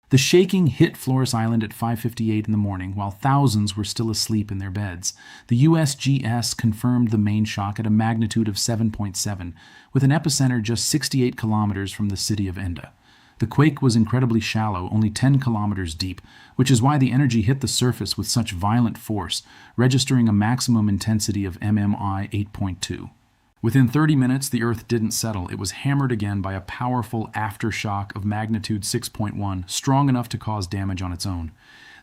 The shaking hit Flores Island at 5:58 in the morning, while thousands were still asleep in their beds. The USGS confirmed the main shock at a magnitude of 7.7, with an epicenter just 68 kilometers from the city of Ende. The quake was incredibly shallow, only 10 kilometers deep, which is why the energy hit the surface with such violent force, registering a maximum intensity of MMI 8.2. Within 30 minutes, the Earth didn't settle. It was hammered again by a powerful aftershock of magnitude 6.1, strong enough to cause damage on its own.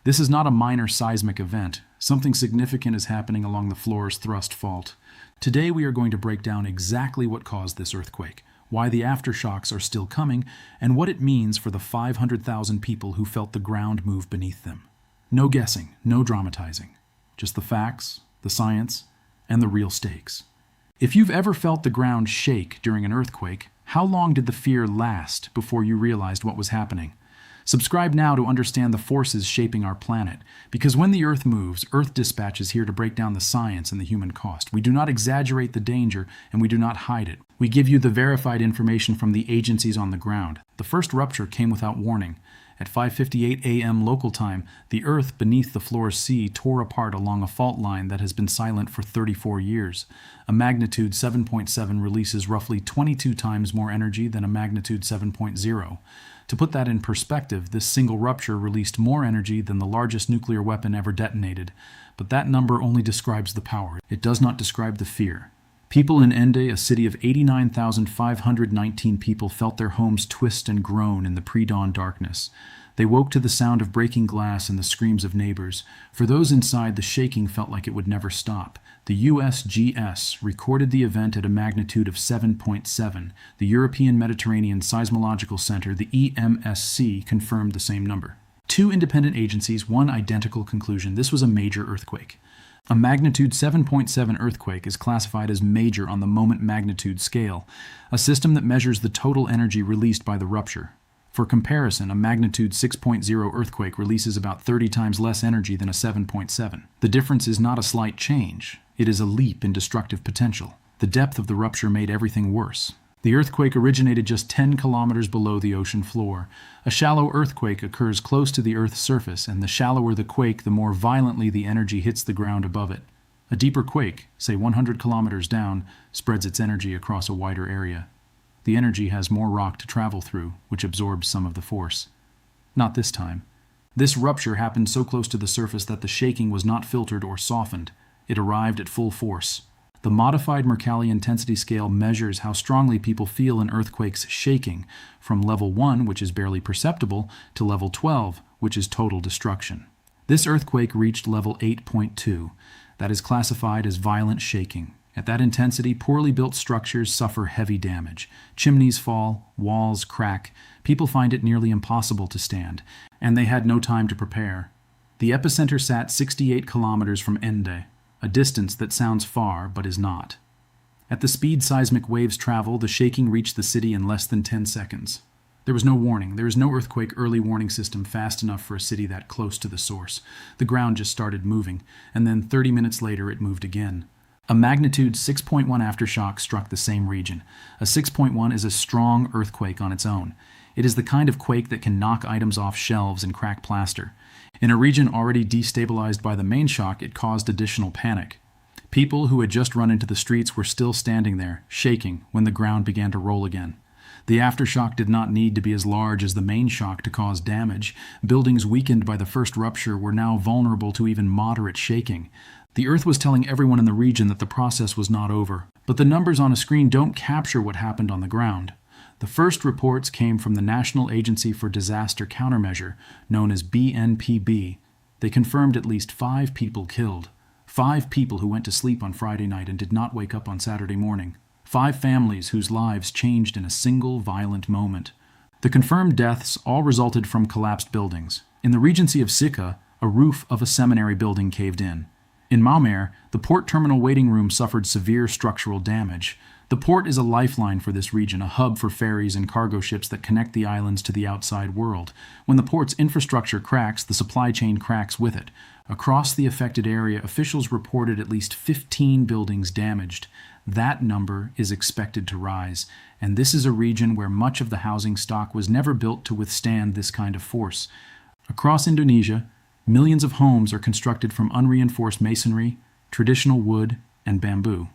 This is not a minor seismic event. Something significant is happening along the Flores thrust fault. Today we are going to break down exactly what caused this earthquake, why the aftershocks are still coming, and what it means for the 500,000 people who felt the ground move beneath them. No guessing, no dramatizing. Just the facts, the science, and the real stakes. If you've ever felt the ground shake during an earthquake, how long did the fear last before you realized what was happening? Subscribe now to understand the forces shaping our planet, because when the Earth moves, Earth Dispatch is here to break down the science and the human cost. We do not exaggerate the danger, and we do not hide it. We give you the verified information from the agencies on the ground. The first rupture came without warning. At 5:58 a.m. local time, the Earth beneath the Flores Sea tore apart along a fault line that has been silent for 34 years. A magnitude 7.7 releases roughly 22 times more energy than a magnitude 7.0. To put that in perspective, this single rupture released more energy than the largest nuclear weapon ever detonated. But that number only describes the power. It does not describe the fear. People in Ende, a city of 89,519 people, felt their homes twist and groan in the pre-dawn darkness. They woke to the sound of breaking glass and the screams of neighbors. For those inside, the shaking felt like it would never stop. The USGS recorded the event at a magnitude of 7.7. The European Mediterranean Seismological Center, the EMSC, confirmed the same number. Two independent agencies, one identical conclusion: this was a major earthquake. A magnitude 7.7 earthquake is classified as major on the moment magnitude scale, a system that measures the total energy released by the rupture. For comparison, a magnitude 6.0 earthquake releases about 30 times less energy than a 7.7. The difference is not a slight change. It is a leap in destructive potential. The depth of the rupture made everything worse. The earthquake originated just 10 kilometers below the ocean floor. A shallow earthquake occurs close to the Earth's surface, and the shallower the quake, the more violently the energy hits the ground above it. A deeper quake, say 100 kilometers down, spreads its energy across a wider area. The energy has more rock to travel through, which absorbs some of the force. Not this time. This rupture happened so close to the surface that the shaking was not filtered or softened. It arrived at full force. The modified Mercalli intensity scale measures how strongly people feel an earthquake's shaking, from level 1, which is barely perceptible, to level 12, which is total destruction. This earthquake reached level 8.2. That is classified as violent shaking. At that intensity, poorly built structures suffer heavy damage. Chimneys fall, walls crack. People find it nearly impossible to stand, and they had no time to prepare. The epicenter sat 68 kilometers from Ende, a distance that sounds far but is not. At the speed seismic waves travel, the shaking reached the city in less than 10 seconds. There was no warning. There is no earthquake early warning system fast enough for a city that close to the source. The ground just started moving, and then 30 minutes later it moved again. A magnitude 6.1 aftershock struck the same region. A 6.1 is a strong earthquake on its own. It is the kind of quake that can knock items off shelves and crack plaster. In a region already destabilized by the main shock, it caused additional panic. People who had just run into the streets were still standing there, shaking, when the ground began to roll again. The aftershock did not need to be as large as the main shock to cause damage. Buildings weakened by the first rupture were now vulnerable to even moderate shaking. The Earth was telling everyone in the region that the process was not over, but the numbers on a screen don't capture what happened on the ground. The first reports came from the National Agency for Disaster Countermeasure, known as BNPB. They confirmed at least 5 people killed. 5 people who went to sleep on Friday night and did not wake up on Saturday morning. 5 families whose lives changed in a single violent moment. The confirmed deaths all resulted from collapsed buildings. In the Regency of Sikka, a roof of a seminary building caved in. In Maumere, the port terminal waiting room suffered severe structural damage. The port is a lifeline for this region, a hub for ferries and cargo ships that connect the islands to the outside world. When the port's infrastructure cracks, the supply chain cracks with it. Across the affected area, officials reported at least 15 buildings damaged. That number is expected to rise, and this is a region where much of the housing stock was never built to withstand this kind of force. Across Indonesia, millions of homes are constructed from unreinforced masonry, traditional wood, and bamboo.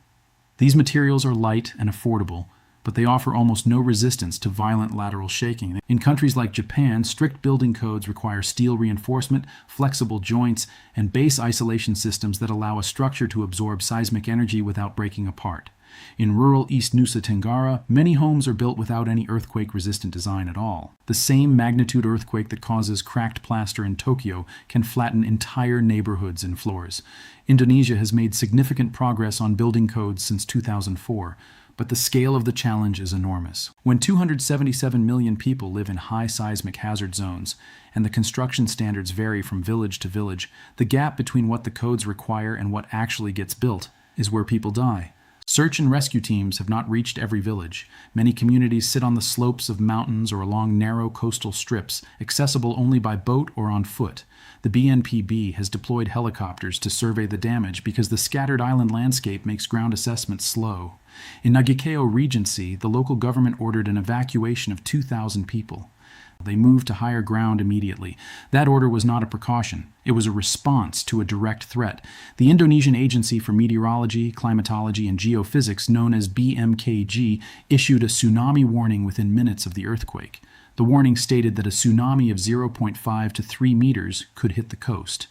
These materials are light and affordable, but they offer almost no resistance to violent lateral shaking. In countries like Japan, strict building codes require steel reinforcement, flexible joints, and base isolation systems that allow a structure to absorb seismic energy without breaking apart. In rural East Nusa Tenggara, many homes are built without any earthquake-resistant design at all. The same magnitude earthquake that causes cracked plaster in Tokyo can flatten entire neighborhoods in Flores. Indonesia has made significant progress on building codes since 2004, but the scale of the challenge is enormous. When 277 million people live in high-seismic-hazard zones, and the construction standards vary from village to village, the gap between what the codes require and what actually gets built is where people die. Search and rescue teams have not reached every village. Many communities sit on the slopes of mountains or along narrow coastal strips, accessible only by boat or on foot. The BNPB has deployed helicopters to survey the damage because the scattered island landscape makes ground assessment slow. In Nagikeo Regency, the local government ordered an evacuation of 2,000 people. They moved to higher ground immediately. That order was not a precaution. It was a response to a direct threat. The Indonesian Agency for Meteorology, Climatology, and Geophysics, known as BMKG, issued a tsunami warning within minutes of the earthquake. The warning stated that a tsunami of 0.5 to 3 meters could hit the coast.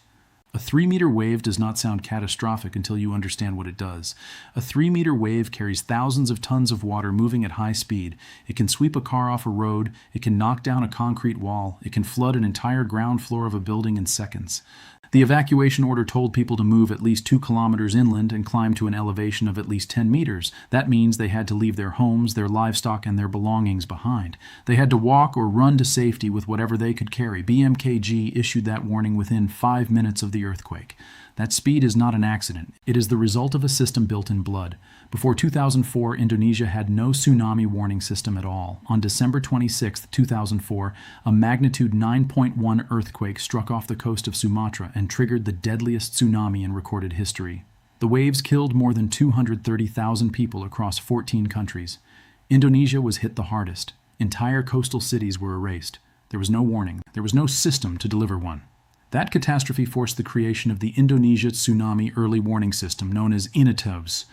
A 3-meter wave does not sound catastrophic until you understand what it does. A 3-meter wave carries thousands of tons of water moving at high speed. It can sweep a car off a road, it can knock down a concrete wall, it can flood an entire ground floor of a building in seconds. The evacuation order told people to move at least 2 kilometers inland and climb to an elevation of at least 10 meters. That means they had to leave their homes, their livestock, and their belongings behind. They had to walk or run to safety with whatever they could carry. BMKG issued that warning within 5 minutes of the earthquake. That speed is not an accident. It is the result of a system built in blood. Before 2004, Indonesia had no tsunami warning system at all. On December 26, 2004, a magnitude 9.1 earthquake struck off the coast of Sumatra and triggered the deadliest tsunami in recorded history. The waves killed more than 230,000 people across 14 countries. Indonesia was hit the hardest. Entire coastal cities were erased. There was no warning. There was no system to deliver one. That catastrophe forced the creation of the Indonesia Tsunami Early Warning System, known as INETOS.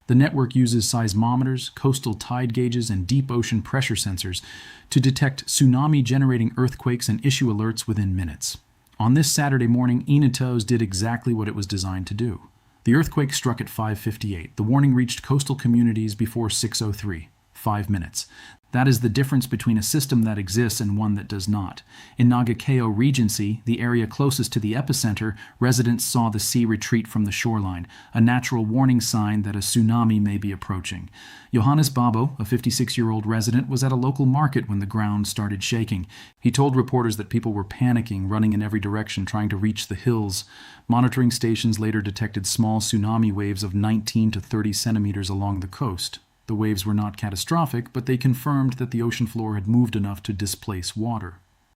The network uses seismometers, coastal tide gauges, and deep ocean pressure sensors to detect tsunami-generating earthquakes and issue alerts within minutes. On this Saturday morning, INETOS did exactly what it was designed to do. The earthquake struck at 5:58. The warning reached coastal communities before 6:03. 5 minutes. That is the difference between a system that exists and one that does not. In Nagikeo Regency, the area closest to the epicenter, residents saw the sea retreat from the shoreline, a natural warning sign that a tsunami may be approaching. Johannes Babo, a 56-year-old resident, was at a local market when the ground started shaking. He told reporters that people were panicking, running in every direction, trying to reach the hills. Monitoring stations later detected small tsunami waves of 19 to 30 centimeters along the coast. The waves were not catastrophic, but they confirmed that the ocean floor had moved enough to displace water.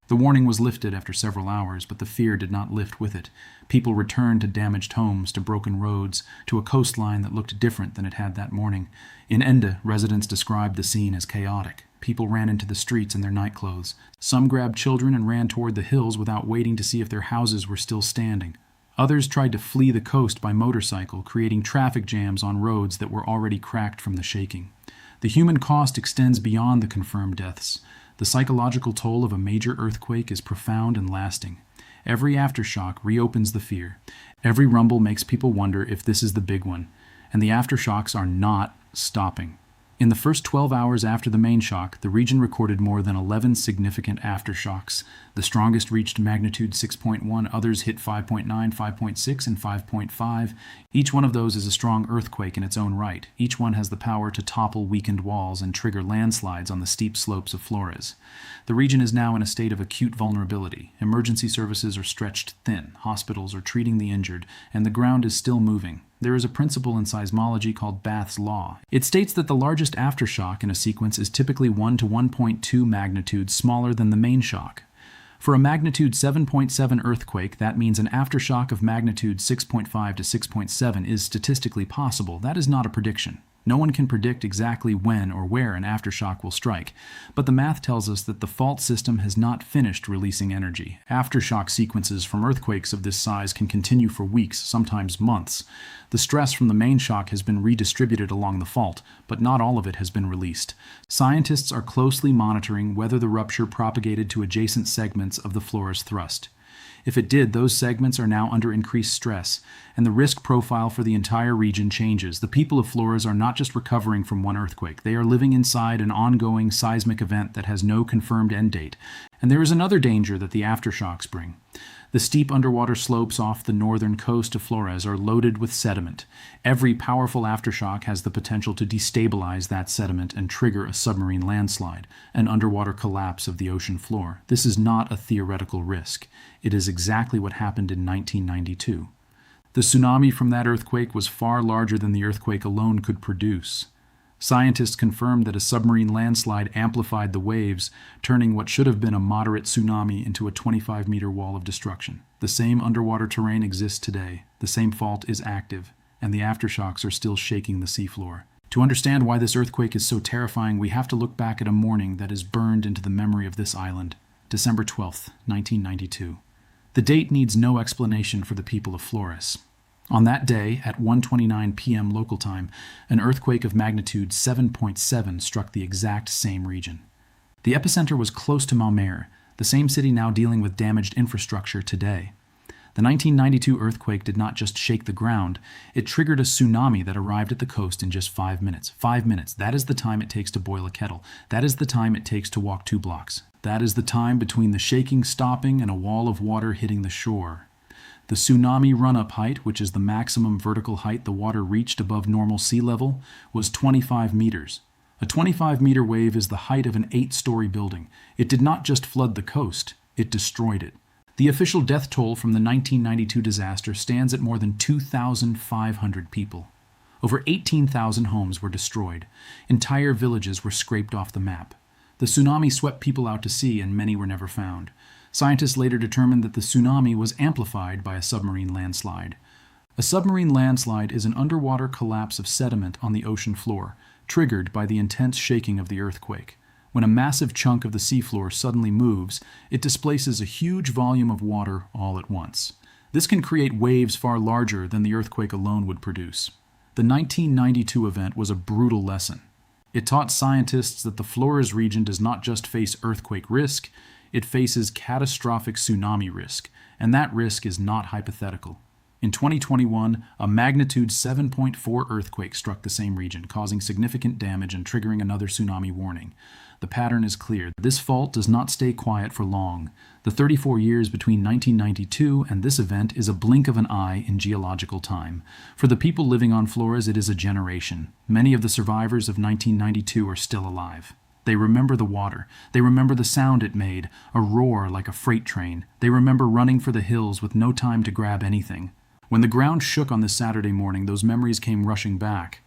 The warning was lifted after several hours, but the fear did not lift with it. People returned to damaged homes, to broken roads, to a coastline that looked different than it had that morning. In Ende, residents described the scene as chaotic. People ran into the streets in their nightclothes. Some grabbed children and ran toward the hills without waiting to see if their houses were still standing. Others tried to flee the coast by motorcycle, creating traffic jams on roads that were already cracked from the shaking. The human cost extends beyond the confirmed deaths. The psychological toll of a major earthquake is profound and lasting. Every aftershock reopens the fear. Every rumble makes people wonder if this is the big one. And the aftershocks are not stopping. In the first 12 hours after the main shock, the region recorded more than 11 significant aftershocks. The strongest reached magnitude 6.1, others hit 5.9, 5.6, and 5.5. Each one of those is a strong earthquake in its own right. Each one has the power to topple weakened walls and trigger landslides on the steep slopes of Flores. The region is now in a state of acute vulnerability. Emergency services are stretched thin, hospitals are treating the injured, and the ground is still moving. There is a principle in seismology called Bath's law. It states that the largest aftershock in a sequence is typically 1 to 1.2 magnitudes smaller than the main shock. For a magnitude 7.7 earthquake, that means an aftershock of magnitude 6.5 to 6.7 is statistically possible. That is not a prediction. No one can predict exactly when or where an aftershock will strike, but the math tells us that the fault system has not finished releasing energy. Aftershock sequences from earthquakes of this size can continue for weeks, sometimes months. The stress from the main shock has been redistributed along the fault, but not all of it has been released. Scientists are closely monitoring whether the rupture propagated to adjacent segments of the Flores thrust. If it did, those segments are now under increased stress, and the risk profile for the entire region changes. The people of Flores are not just recovering from one earthquake, they are living inside an ongoing seismic event that has no confirmed end date. And there is another danger that the aftershocks bring. The steep underwater slopes off the northern coast of Flores are loaded with sediment. Every powerful aftershock has the potential to destabilize that sediment and trigger a submarine landslide, an underwater collapse of the ocean floor. This is not a theoretical risk. It is exactly what happened in 1992. The tsunami from that earthquake was far larger than the earthquake alone could produce. Scientists confirmed that a submarine landslide amplified the waves, turning what should have been a moderate tsunami into a 25-meter wall of destruction. The same underwater terrain exists today, the same fault is active, and the aftershocks are still shaking the seafloor. To understand why this earthquake is so terrifying, we have to look back at a morning that is burned into the memory of this island, December 12, 1992. The date needs no explanation for the people of Flores. On that day, at 1:29 p.m. local time, an earthquake of magnitude 7.7 struck the exact same region. The epicenter was close to Maumere, the same city now dealing with damaged infrastructure today. The 1992 earthquake did not just shake the ground, it triggered a tsunami that arrived at the coast in just 5 minutes. 5 minutes, that is the time it takes to boil a kettle. That is the time it takes to walk 2 blocks. That is the time between the shaking stopping and a wall of water hitting the shore. The tsunami run-up height, which is the maximum vertical height the water reached above normal sea level, was 25 meters. A 25-meter wave is the height of an 8-story building. It did not just flood the coast, it destroyed it. The official death toll from the 1992 disaster stands at more than 2,500 people. Over 18,000 homes were destroyed. Entire villages were scraped off the map. The tsunami swept people out to sea, and many were never found. Scientists later determined that the tsunami was amplified by a submarine landslide. A submarine landslide is an underwater collapse of sediment on the ocean floor, triggered by the intense shaking of the earthquake. When a massive chunk of the seafloor suddenly moves, it displaces a huge volume of water all at once. This can create waves far larger than the earthquake alone would produce. The 1992 event was a brutal lesson. It taught scientists that the Flores region does not just face earthquake risk, it faces catastrophic tsunami risk, and that risk is not hypothetical. In 2021, a magnitude 7.4 earthquake struck the same region, causing significant damage and triggering another tsunami warning. The pattern is clear. This fault does not stay quiet for long. The 34 years between 1992 and this event is a blink of an eye in geological time. For the people living on Flores, it is a generation. Many of the survivors of 1992 are still alive. They remember the water. They remember the sound it made, a roar like a freight train. They remember running for the hills with no time to grab anything. When the ground shook on this Saturday morning, those memories came rushing back.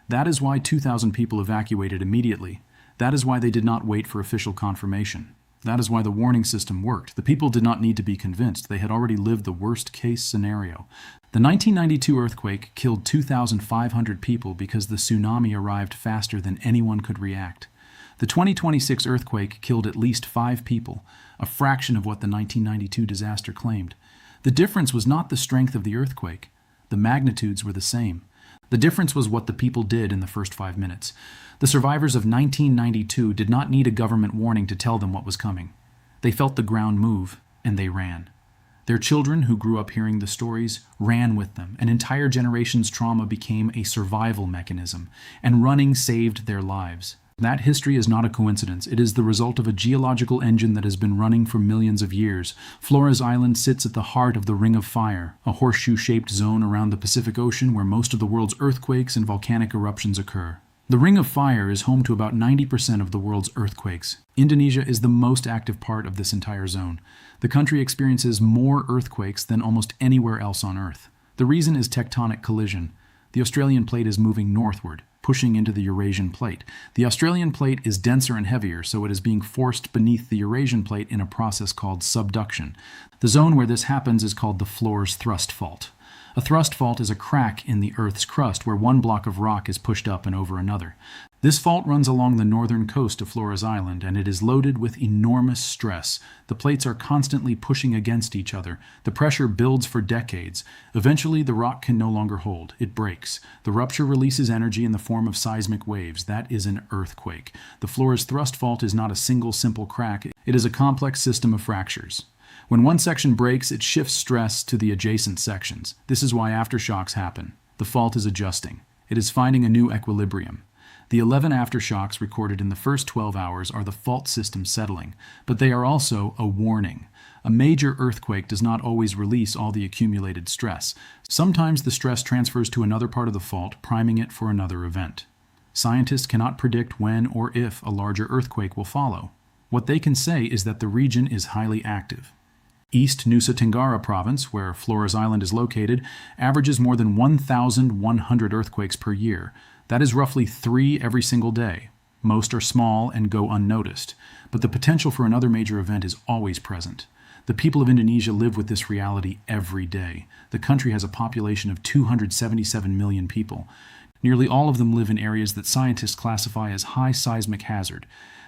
That is why 2,000 people evacuated immediately. That is why they did not wait for official confirmation. That is why the warning system worked. The people did not need to be convinced. They had already lived the worst-case scenario. The 1992 earthquake killed 2,500 people because the tsunami arrived faster than anyone could react. The 2026 earthquake killed at least 5 people, a fraction of what the 1992 disaster claimed. The difference was not the strength of the earthquake. The magnitudes were the same. The difference was what the people did in the first 5 minutes. The survivors of 1992 did not need a government warning to tell them what was coming. They felt the ground move, and they ran. Their children, who grew up hearing the stories, ran with them. An entire generation's trauma became a survival mechanism, and running saved their lives. That history is not a coincidence. It is the result of a geological engine that has been running for millions of years. Flores Island sits at the heart of the Ring of Fire, a horseshoe-shaped zone around the Pacific Ocean where most of the world's earthquakes and volcanic eruptions occur. The Ring of Fire is home to about 90% of the world's earthquakes. Indonesia is the most active part of this entire zone. The country experiences more earthquakes than almost anywhere else on Earth. The reason is tectonic collision. The Australian plate is moving northward, pushing into the Eurasian plate. The Australian plate is denser and heavier, so it is being forced beneath the Eurasian plate in a process called subduction. The zone where this happens is called the Flores Thrust Fault. A thrust fault is a crack in the Earth's crust where one block of rock is pushed up and over another. This fault runs along the northern coast of Flores Island, and it is loaded with enormous stress. The plates are constantly pushing against each other. The pressure builds for decades. Eventually, the rock can no longer hold. It breaks. The rupture releases energy in the form of seismic waves. That is an earthquake. The Flores thrust fault is not a single simple crack. It is a complex system of fractures. When one section breaks, it shifts stress to the adjacent sections. This is why aftershocks happen. The fault is adjusting. It is finding a new equilibrium. The 11 aftershocks recorded in the first 12 hours are the fault system settling, but they are also a warning. A major earthquake does not always release all the accumulated stress. Sometimes the stress transfers to another part of the fault, priming it for another event. Scientists cannot predict when or if a larger earthquake will follow. What they can say is that the region is highly active. East Nusa Tenggara province, where Flores Island is located, averages more than 1,100 earthquakes per year. That is roughly 3 every single day. Most are small and go unnoticed, but the potential for another major event is always present. The people of Indonesia live with this reality every day. The country has a population of 277 million people. Nearly all of them live in areas that scientists classify as high-seismic-hazard.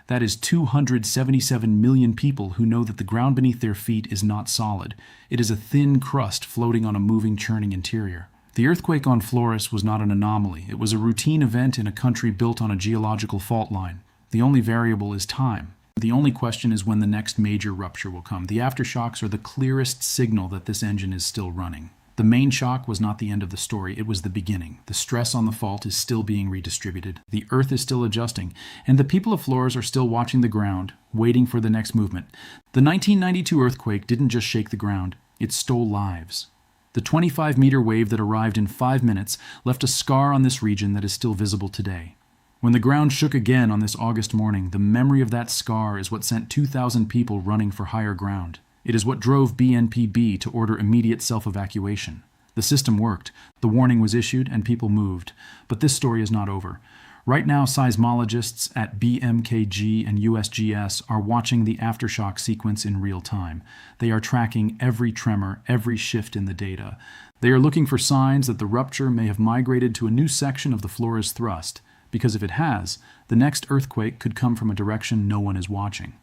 That is 277 million people who know that the ground beneath their feet is not solid. It is a thin crust floating on a moving, churning interior. The earthquake on Flores was not an anomaly. It was a routine event in a country built on a geological fault line. The only variable is time. The only question is when the next major rupture will come. The aftershocks are the clearest signal that this engine is still running. The main shock was not the end of the story, it was the beginning. The stress on the fault is still being redistributed. The Earth is still adjusting, and the people of Flores are still watching the ground, waiting for the next movement. The 1992 earthquake didn't just shake the ground, it stole lives. The 25-meter wave that arrived in 5 minutes left a scar on this region that is still visible today. When the ground shook again on this August morning, the memory of that scar is what sent 2,000 people running for higher ground. It is what drove BNPB to order immediate self-evacuation. The system worked, the warning was issued, and people moved. But this story is not over. Right now, seismologists at BMKG and USGS are watching the aftershock sequence in real time. They are tracking every tremor, every shift in the data. They are looking for signs that the rupture may have migrated to a new section of the Flores thrust, because if it has, the next earthquake could come from a direction no one is watching.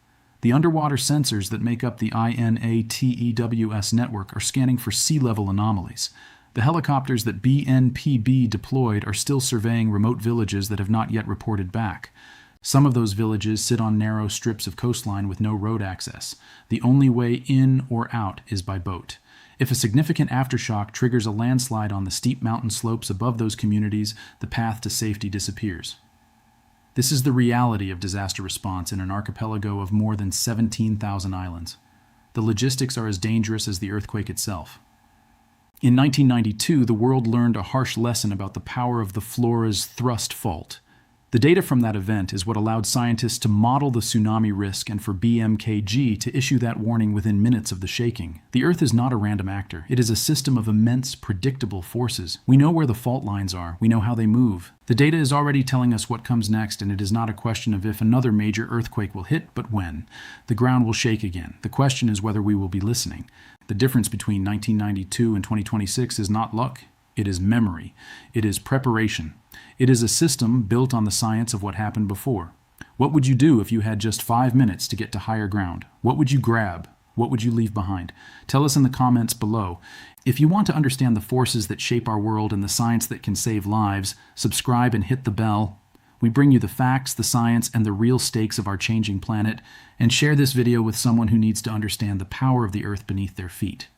The underwater sensors that make up the INATEWS network are scanning for sea level anomalies. The helicopters that BNPB deployed are still surveying remote villages that have not yet reported back. Some of those villages sit on narrow strips of coastline with no road access. The only way in or out is by boat. If a significant aftershock triggers a landslide on the steep mountain slopes above those communities, the path to safety disappears. This is the reality of disaster response in an archipelago of more than 17,000 islands. The logistics are as dangerous as the earthquake itself. In 1992, the world learned a harsh lesson about the power of the Flores thrust fault. The data from that event is what allowed scientists to model the tsunami risk and for BMKG to issue that warning within minutes of the shaking. The Earth is not a random actor. It is a system of immense, predictable forces. We know where the fault lines are. We know how they move. The data is already telling us what comes next, and it is not a question of if another major earthquake will hit, but when. The ground will shake again. The question is whether we will be listening. The difference between 1992 and 2026 is not luck. It is memory. It is preparation. It is a system built on the science of what happened before. What would you do if you had just 5 minutes to get to higher ground? What would you grab? What would you leave behind? Tell us in the comments below. If you want to understand the forces that shape our world and the science that can save lives, subscribe and hit the bell. We bring you the facts, the science, and the real stakes of our changing planet, and share this video with someone who needs to understand the power of the Earth beneath their feet.